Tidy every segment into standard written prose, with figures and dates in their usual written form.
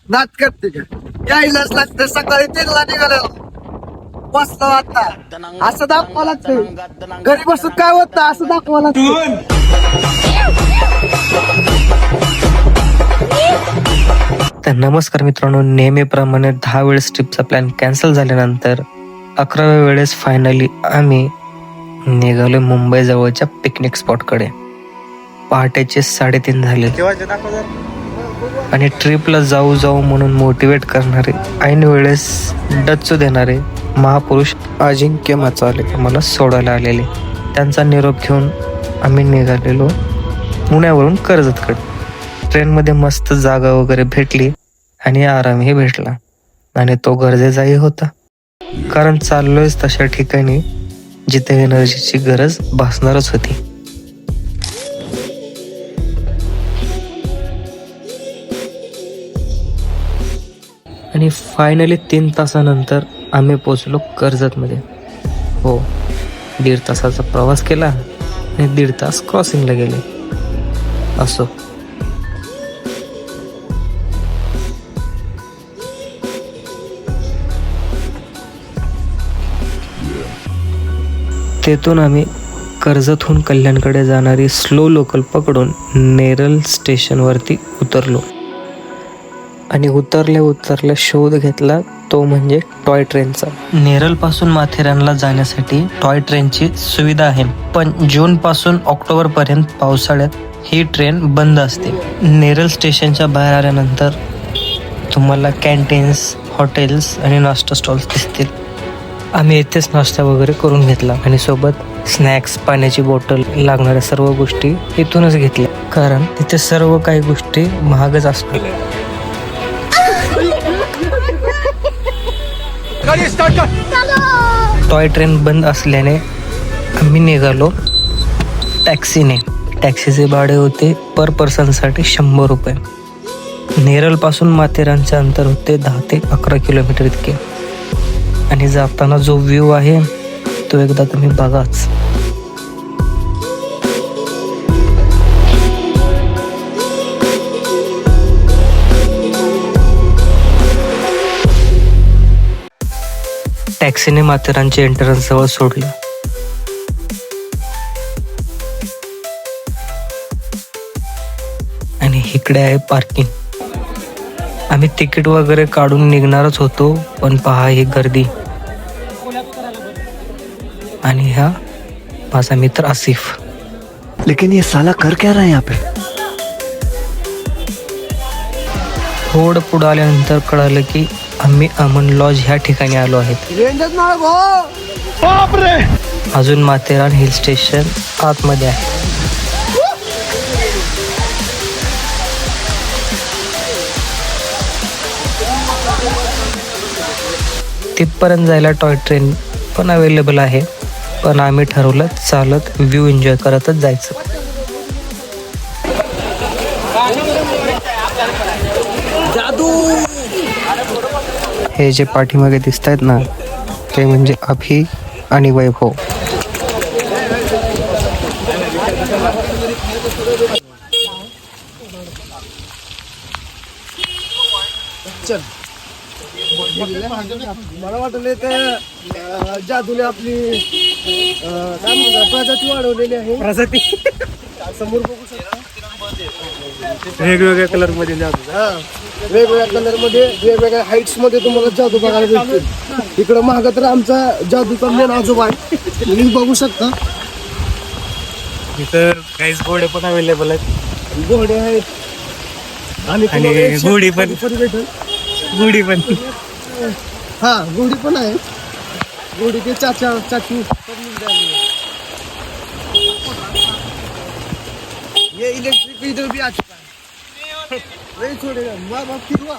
नात करते का यायलाच लागतं सकाळी 3ला निघालेलो बसलो आता असं दाखवा लागतं घरी बसून काय होतं असं दाखवा लागतं. तर नमस्कार मित्रांनो, नेहमीप्रमाणे 10 वेळेस ट्रिपचा प्लॅन कॅन्सल झाल्यानंतर 11व्या वेळेस फायनली आम्ही निघालो मुंबई जवळच्या पिकनिक स्पॉटकडे. पहाटेचे 3:30 झाले आणि ट्रिपला जाऊ जाऊ म्हणून मोटिवेट करणारे, ऐन वेळेस डच्चू देणारे महापुरुष अजिंक्य मचाले मला सोडायला आलेले. त्यांचा निरोप घेऊन आम्ही निघालेलो पुण्यावरून कर्जतकडे. ट्रेनमध्ये मस्त जागा वगैरे भेटली आणि आरामही भेटला आणि तो गरजेचाही होता, कारण चाललोयच तशा ठिकाणी जिथे एनर्जीची गरज भासणारच होती. आणि फायनली 3 तासानंतर आम्ही पोचलो कर्जतमध्ये. हो, 1.5 तासाचा प्रवास केला आणि 1.5 तास क्रॉसिंगला गेले. असो, तेथून आम्ही कर्जतहून कल्याणकडे जाणारी स्लो लोकल पकडून नेरळ स्टेशनवरती उतरलो आणि उतरल्या शोध घेतला तो म्हणजे टॉय ट्रेनचा. नेरळ पासून माथेरानला जाण्यासाठी टॉय ट्रेनची सुविधा आहे, पण जून पासून ऑक्टोबर पर्यंत पावसाळ्यात ही ट्रेन बंद असते. नेरळ स्टेशनच्या बाहेर आल्यानंतर तुम्हाला कॅन्टीन्स, हॉटेल्स आणि नाश्ता स्टॉल्स दिसतील. आम्ही इथेच नाश्ता वगैरे करून घेतला आणि सोबत स्नॅक्स, पाण्याची बॉटल, लागणाऱ्या सर्व गोष्टी इथूनच घेतल्या, कारण तिथे सर्व काही गोष्टी महागच असतात. टॉय ट्रेन बंद असल्याने आम्ही निघालो टॅक्सीने. टॅक्सीचे भाडे होते पर पर्सनसाठी 100 रुपये. नेरळ पासून माथेरानचे अंतर होते 10 ते 11 किलोमीटर इतके. आणि जाताना जो व्ह्यू आहे तो एकदा तुम्ही बघाच. टॅक्सीने माथेरानच्या एंट्रन्स जवळ सोडलं आणि इकडे आहे पार्किंग. आम्ही तिकीट वगैरे काढून निघणारच होतो, पण पहा ही गर्दी. आणि हा माझा मित्र आसिफ. लेकिन ये साला कर क्या रहा है यहाँ पे? थोडं पुढे आल्यानंतर कळालं की आम्ही अमन लॉज ह्या ठिकाणी आलो आहेत. अजून माथेरान हिल स्टेशन आतमध्ये आहे. तिथपर्यंत जायला टॉय ट्रेन पण अवेलेबल आहे, पण आम्ही ठरवलं चालत व्ह्यू एन्जॉय करतच जायचं. हे जे पाठीमागे दिसत आहेत ना, ते म्हणजे अभि आणि वैभव. मला वाटलं ते जादूने आपली प्रजाती वाढवलेली आहे. प्रजाती समोर बघू शकता, वेगवेगळ्या कलर मध्ये जादू. वेगवेगळ्या कलर मध्ये, वेगवेगळ्या हाईट्स मध्ये तुम्हाला जादू बघायला भेटतील. इकडं महाग तर आमचा जादूचा मेन आजोबा आहे, तुम्ही बघू शकता. इतर काहीच घोडे पण अवेलेबल आहेत. घोडे आहेत आणि घोडी पण भेटेल. घोडी पण, हा घोडी पण आहे. घोडी के चाचा चाचू ये इलेक्ट्रिक इधर भी आ चुका है. नहीं छोड़ेगा बाप फिरवा.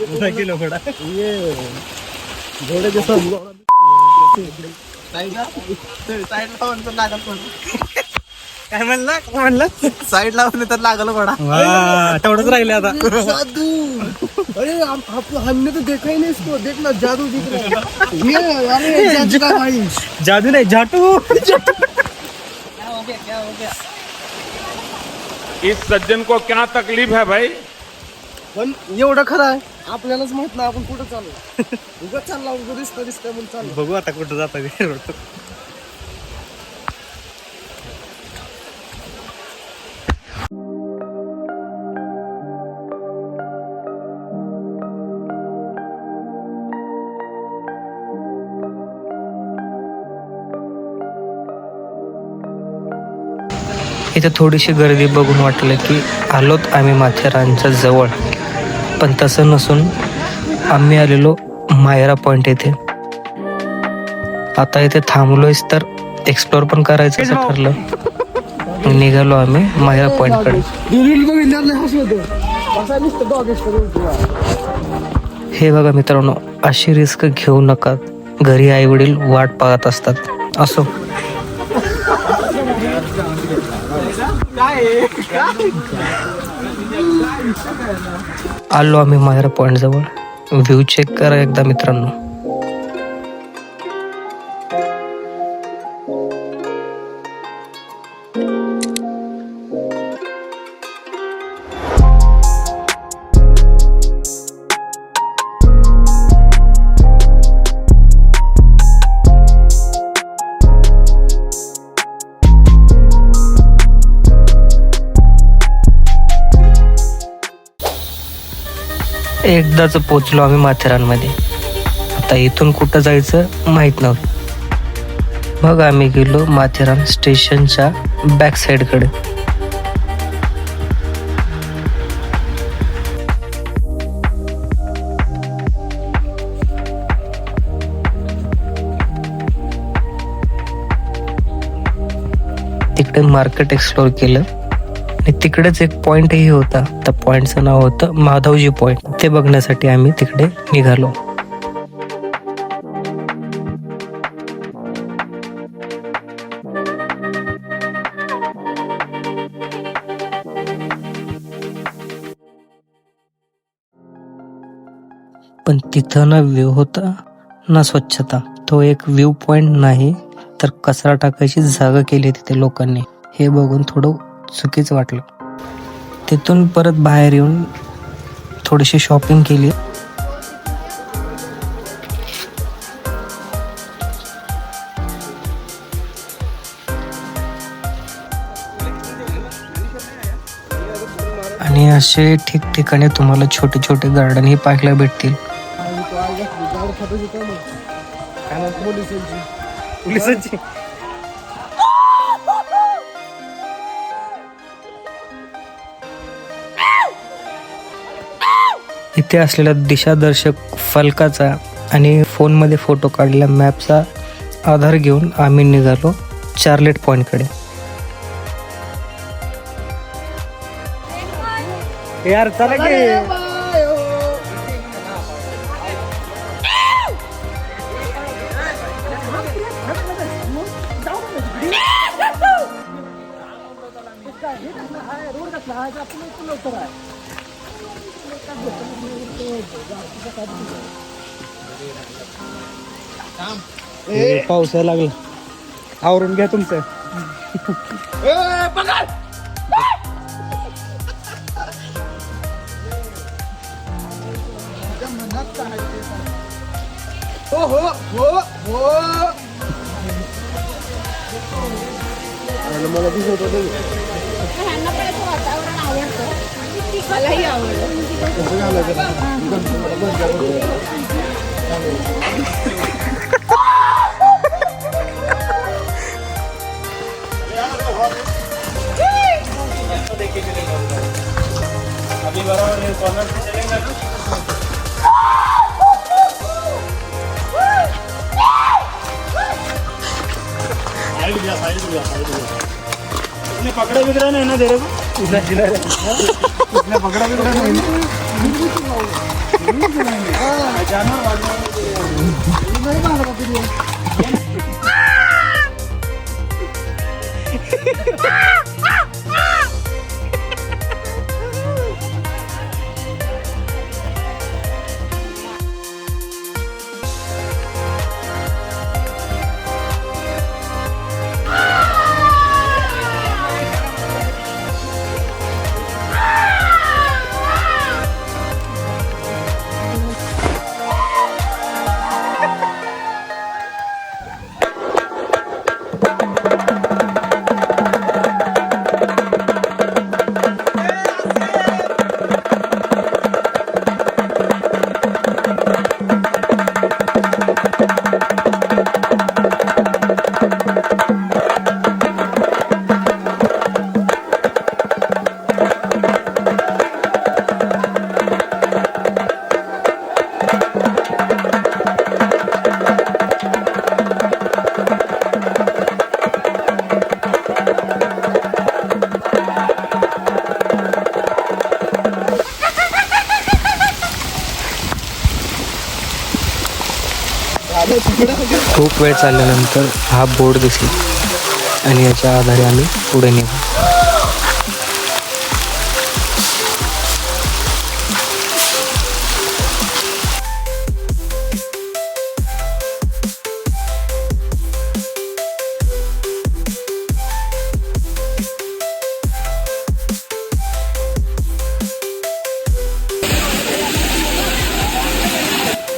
घोड़ा किलो घोड़ा ये घोड़े जैसा काय म्हणलं साईड लावून तर लागल घोडा. तेवढंच राहिले आता. जादू, अरे हमने तो देखा ही नहीं इसको. देख ना जादू दिख रहा है. ये अरे जादू का भाई, जादू नहीं जाटू. इस सज्जन को क्या तकलीफ है भाई? पण एवढं खरं आहे आपल्यालाच माहित नाही आपण कुठं चालू. उगाच चालला उगाच दिसतं म्हणून चालू. बघू आता कुठं जाता. इथे थोडीशी गर्दी बघून वाटलं की आलोत आम्ही माथेरानच्या जवळ, पण तसं नसून आम्ही आलेलो मायरा पॉइंट येथे. आता इथे थांबलोयच तर एक्सप्लोर पण करायचं असं ठरलं. निघालो आम्ही मायरा पॉइंट कडे. हे बघा मित्रांनो, अशी रिस्क घेऊ नका. घरी आई वडील वाट पाहत असतात. असो, आलो आम्ही मायरा पॉइंट जवळ. व्ह्यू चेक करा एकदा मित्रांनो. एकदाच पोचलो आम्ही माथेरानमध्ये. आता इथून कुठं जायचं माहित नव्हतं. मग आम्ही गेलो माथेरान स्टेशनच्या बॅक साईडकडे. तिकडे मार्केट एक्सप्लोर केलं आणि तिकडेच एक पॉइंटही होता. त्या पॉइंटचं नाव होतं माधवजी पॉइंट. ते बघण्यासाठी आम्ही तिकडे निघालो. पण तिथं ना व्ह्यू होता ना स्वच्छता. तो एक व्ह्यू पॉइंट नाही तर कचरा टाकायची जागा केली तिथे लोकांनी. हे बघून थोडं चुकीचं वाटलं. तिथून परत बाहेर येऊन थोडीशी शॉपिंग केली. आणि असे ठिकठिकाणी तुम्हाला छोटे छोटे गार्डन ही पाहायला भेटतील. पोलिसांची इथे असलेला दिशादर्शक फलकाचा आणि फोनमध्ये फोटो काढलेल्या मॅपचा आधार घेऊन आम्ही निघालो चार्लेट पॉइंटकडे. यार चला की. पाऊस यायला लागला. आवरून घ्या तुमचं. हो हो हो हो. मला दिसत होतं. वातावरण आवडतं. मलाही आवडतं. अभी बराबर कॉर्नर पे चलेंगे ना. इसने पकड़ा बिगड़ा नहीं ना तेरे को. इसने पकड़ा बिगड़ा नहीं. खूप वेळ चालल्यानंतर हा बोर्ड दिसला आणि याच्या आधारे आम्ही पुढे निघू.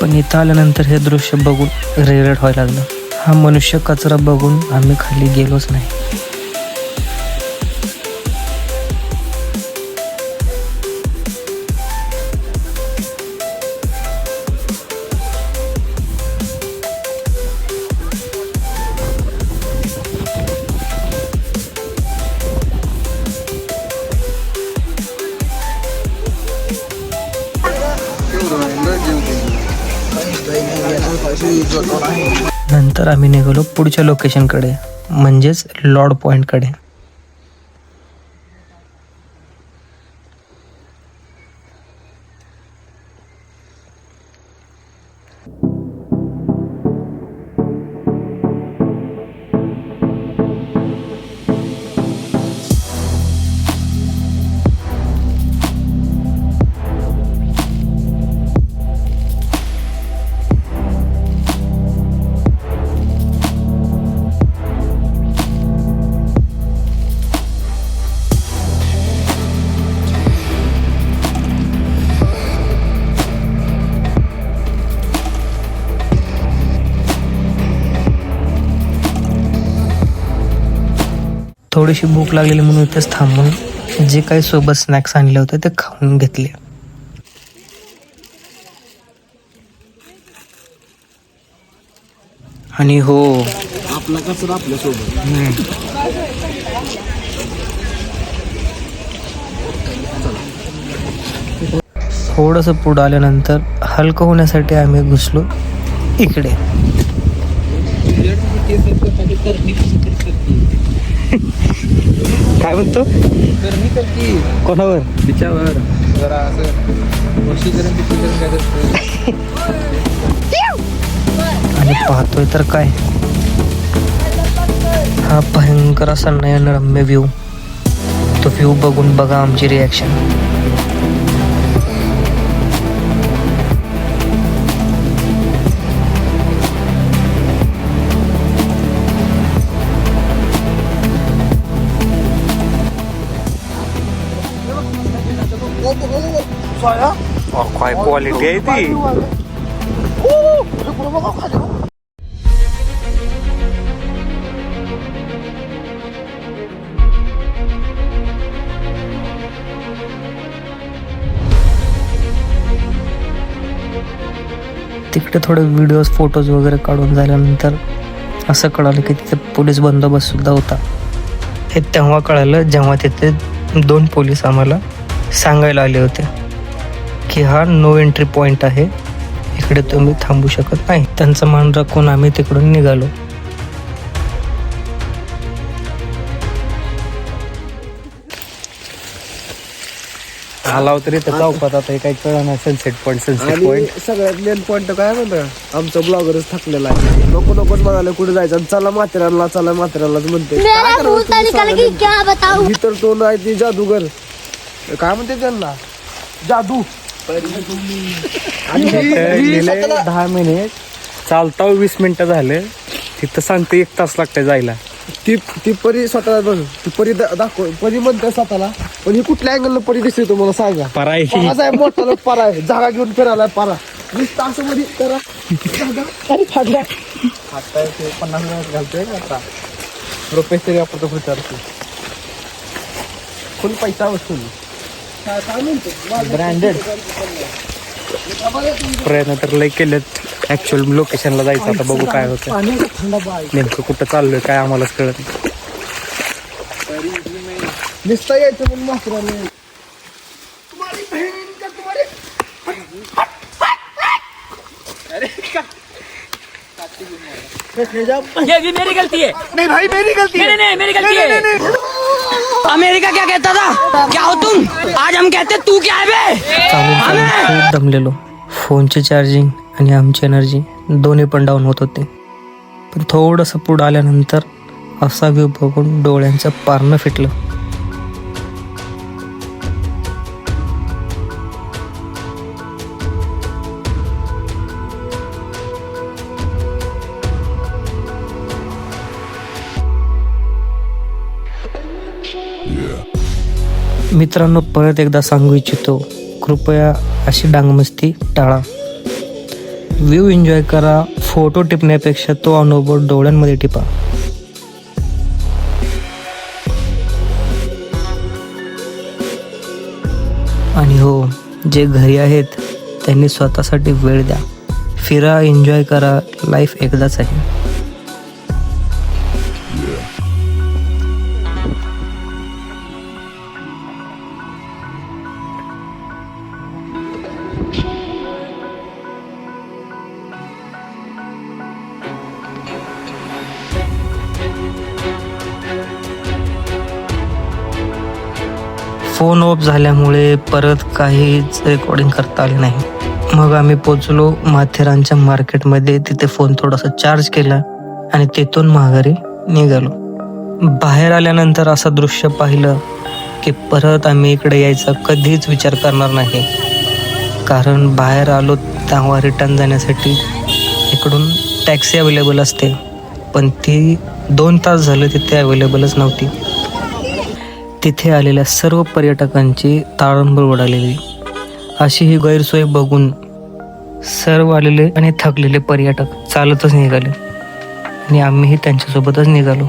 पण इथं आल्यानंतर हे दृश्य बघून रिग्रेट व्हायला लागलं. हा मनुष्य कचरा बघून आम्ही खाली गेलोच नाही. नंतर आम्ही निघालो पुढच्या लोकेशनकडे, म्हणजेच लॉर्ड पॉइंटकडे. थोडीशी भूक लागलेली म्हणून इथेच थांबून जे काही सोबत स्नॅक्स आणले होते ते खाऊन घेतले. आणि हो, आपला कचरा आपल्या सोबत. थोडंसं पुढं आल्यानंतर हलकं होण्यासाठी आम्ही घुसलो इकडे. काय म्हणतो? कोणावर? तिच्यावर जरा असं वशीकरण आणि पाहतोय तर काय, हा भयंकर असा नयनरम्य व्ह्यू. तो व्ह्यू बघून बघा आमची रिॲक्शन. काय क्वालिटी आहे ती. तिकडे थोडे व्हिडिओज फोटोज वगैरे काढून झाल्यानंतर असं कळालं की तिथे पोलीस बंदोबस्त सुद्धा होता. हे तेव्हा कळालं जेव्हा तिथे 2 पोलीस आम्हाला सांगायला आले होते की हा नो एंट्री पॉईंट आहे, इकडे तुम्ही थांबू शकत नाही. त्यांचा मान राखून आम्ही तिकडून निघालो. आला तरी तर चौकात आता काही कळलं नाही. Sunset point, sunset point. सगळ्यात मेन पॉईंट काय म्हणतो, आमचा ब्लॉगरच थकलेला आहे. नको नकोच म्हणाले कुठे जायचं, चला माथेरानला, चला माथेरानलाच म्हणते. ही तर तो नाही ती जादूगर, काय म्हणते त्यांना, जादू. 10 मिनिट चालता 20 मिनिटं झाले. तिथं सांगते 1 तास लागतंय जायला. ती परी स्वतःला बघ, ती परी दाखव, परी म्हणते स्वतःला, पण ही कुठल्या अँगल परी दिसते तुम्हाला सांगा. पराई आहे मोठा लोक पारा आहे, जागा घेऊन फिरायला पारा 20 तासामध्ये करा. 50 मिनिट घालतोय आता रुपये तरी वापरतो खुर्च्यावरती, फुल पैसा वसूल. ब्रँडेड. प्रयत्न तर लय केलेत ऍक्च्युअल लोकेशनला जायचं. आता बघू काय होतं, नेमकं कुठं चाललोय काय आम्हालाच कळत नाही. निस्ता यायचं म्हणून मात्र ये भी मेरी गलती है. नहीं भाई मेरी गलती है. नहीं मेरी गलती है. अमेरिका क्या कहता था, क्या हो तुम, आज हम कहते तू क्या है बे. चालून खूप दमलेलो. फोनची चार्जिंग आणि आमची एनर्जी दोन्ही पण डाऊन होत होते. पण थोडंसं पुढं आल्यानंतर असा व्ह्यू बघून डोळ्यांचं पारणं फिटलं. मित्रांनो, परत एकदा सांगू इच्छितो, कृपया अशी डांगमस्ती टाळा. व्ह्यू एन्जॉय करा, फोटो टिपण्यापेक्षा तो अनुभव डोळ्यांमध्ये टिपा. आणि हो, जे घरी आहेत त्यांनी स्वतःसाठी वेळ द्या. फिरा, एन्जॉय करा, लाईफ एकदाच आहे. फोन ऑफ झाल्यामुळे परत काहीच रेकॉर्डिंग करता आले नाही. मग आम्ही पोचलो माथेरानच्या मार्केटमध्ये. तिथे फोन थोडासा चार्ज केला आणि तिथून माघारी निघालो. बाहेर आल्यानंतर असं दृश्य पाहिलं की परत आम्ही इकडे यायचा कधीच विचार करणार नाही. कारण बाहेर आलो तेव्हा रिटर्न जाण्यासाठी इकडून टॅक्सी अवेलेबल असते, पण ती 2 तास झालं तिथे अवेलेबलच नव्हती. तिथे आलेल्या सर्व पर्यटकांची ताळंबळ उडालेली. अशी ही गैरसोय बघून सर्व आलेले आणि थकलेले पर्यटक चालतच निघाले आणि आम्हीही त्यांच्यासोबतच निघालो.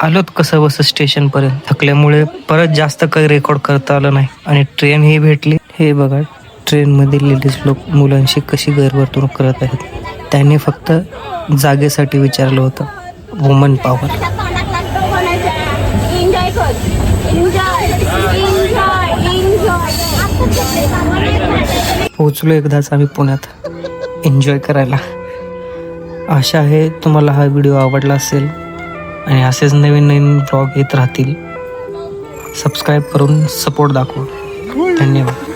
आलोत कसं बस स्टेशनपर्यंत. थकल्यामुळे परत जास्त काही रेकॉर्ड करता आलं नाही आणि ट्रेन ही भेटली. हे बघा, ट्रेनमध्ये लेडीज लोक मुलांशी कशी गैरवर्तणूक करत आहेत. त्यांनी फक्त जागेसाठी विचारलं होतं. Woman power. पोचलो एकदाच आम्ही पुण्यात एन्जॉय करायला. आशा आहे तुम्हाला हा व्हिडिओ आवडला असेल आणि असेच नवीन नवीन ब्लॉग येत राहतील. सबस्क्राईब करून सपोर्ट दाखवा. धन्यवाद.